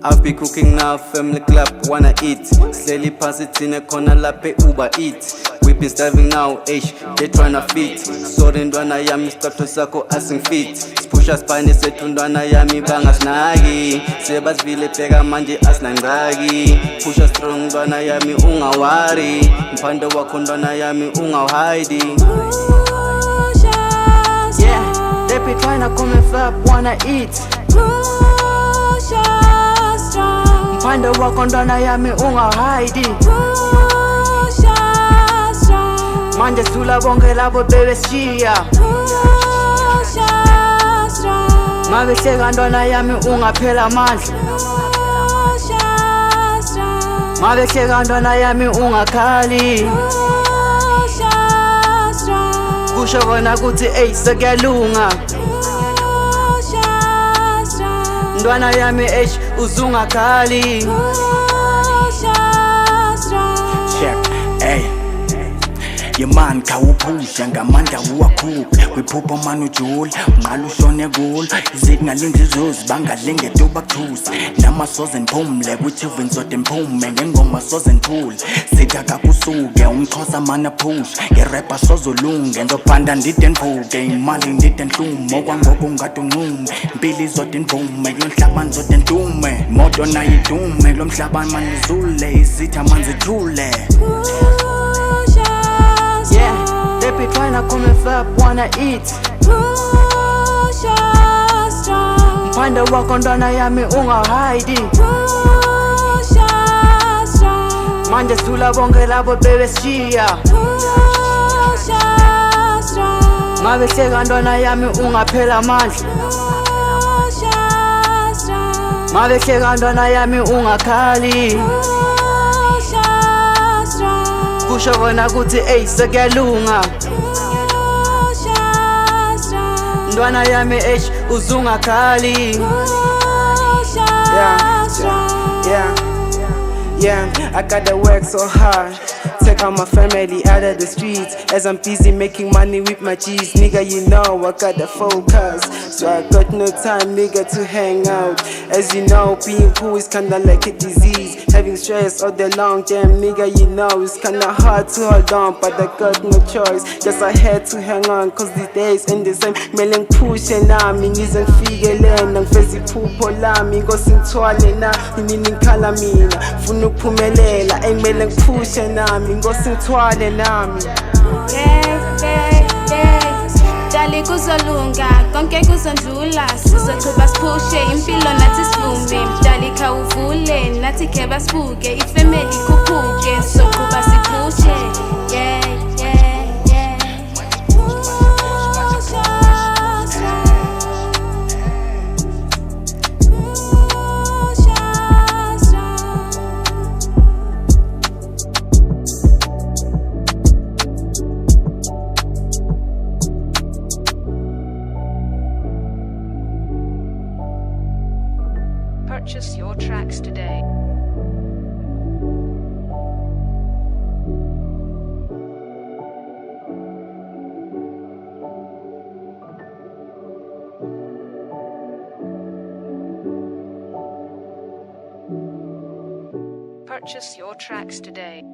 I'll be cooking now, family club, wanna eat. Slowly pass it in a corner, lape Uber Eat. We been starving now, they tryna feed. Sorry ndwana yami, status sako asing fit. Spusha spine sethu ndwana yami bangasinaki. Sebasivile bheka manje asinangxaki. Pusha strong ndwana yami ungawari. Mphando wakho ndwana yami ungawhide. Yeah, they be tryna come and flap, wanna eat. Mphando wakho ndwana yami ungawhide. Manje sula bonke labo bebeshiya. Mabehleka ndwana yami ungaphela amandla. Mabehleka ndwana yami ungakhali. Kusho kona kuthi ey sekuyalunga. Ndwana yami uzungakhali. Check, ey. Yeman khawuphusha ngamandla uwakhuphe kwiphupho mani ujule unqala ushone kulo izingalinda izuzi bangalinge tubakhuze namasoze ngiphumle kwiTV ngizote ngiphume ngengoma soze ngiphule sitha kakusuke umxhosa mani aphushe ngerapper sozolunge ngizophanda ndide ndivuke imali ndide ndihlume okwangoku ngade unqume impilo izote ndivume kulo mhlaba ndizote ndume imoto nayo idume kulo mhlaba mani izule izitha manzi ithule. Yeah, they be tryna come and flap, wanna eat. Mphando wakho ndwana yami ungawhide. Manje sula bonke labo bebeshiya. Mabehleka ndwana yami ungaphela amandla. Mabehleka ndwana yami ungakhali. Kusho kona kuthi ey sekuyalunga. Ndwana yami uzungakhali. Yeah, I gotta work so hard. Take out my family out of the streets as I'm busy making money with my G's. Nigga, you know I gotta focus, so I got no time, nigga, to hang out. As you know, being cool is kinda like a disease. Having stress all day long, damn nigga, you know it's kinda hard to hold on, but I got no choice. Guess I had to hang on, cause these days ain't the same. Mele ngipushe nami ngize ngifikelena ngifeza iphupho lami inkosi ngithwale na yini ngikhala mina funa ukuphumelela engimele ngipushe nami inkosi ngithwale nami. Dali kuzolunga konke kuzondlula sizochuba siphushe impilo nathi sivume dali khawuvule nathi ke basibuke ifamily ikhuphuke sokuba siphushe. Purchase your tracks today. Purchase your tracks today.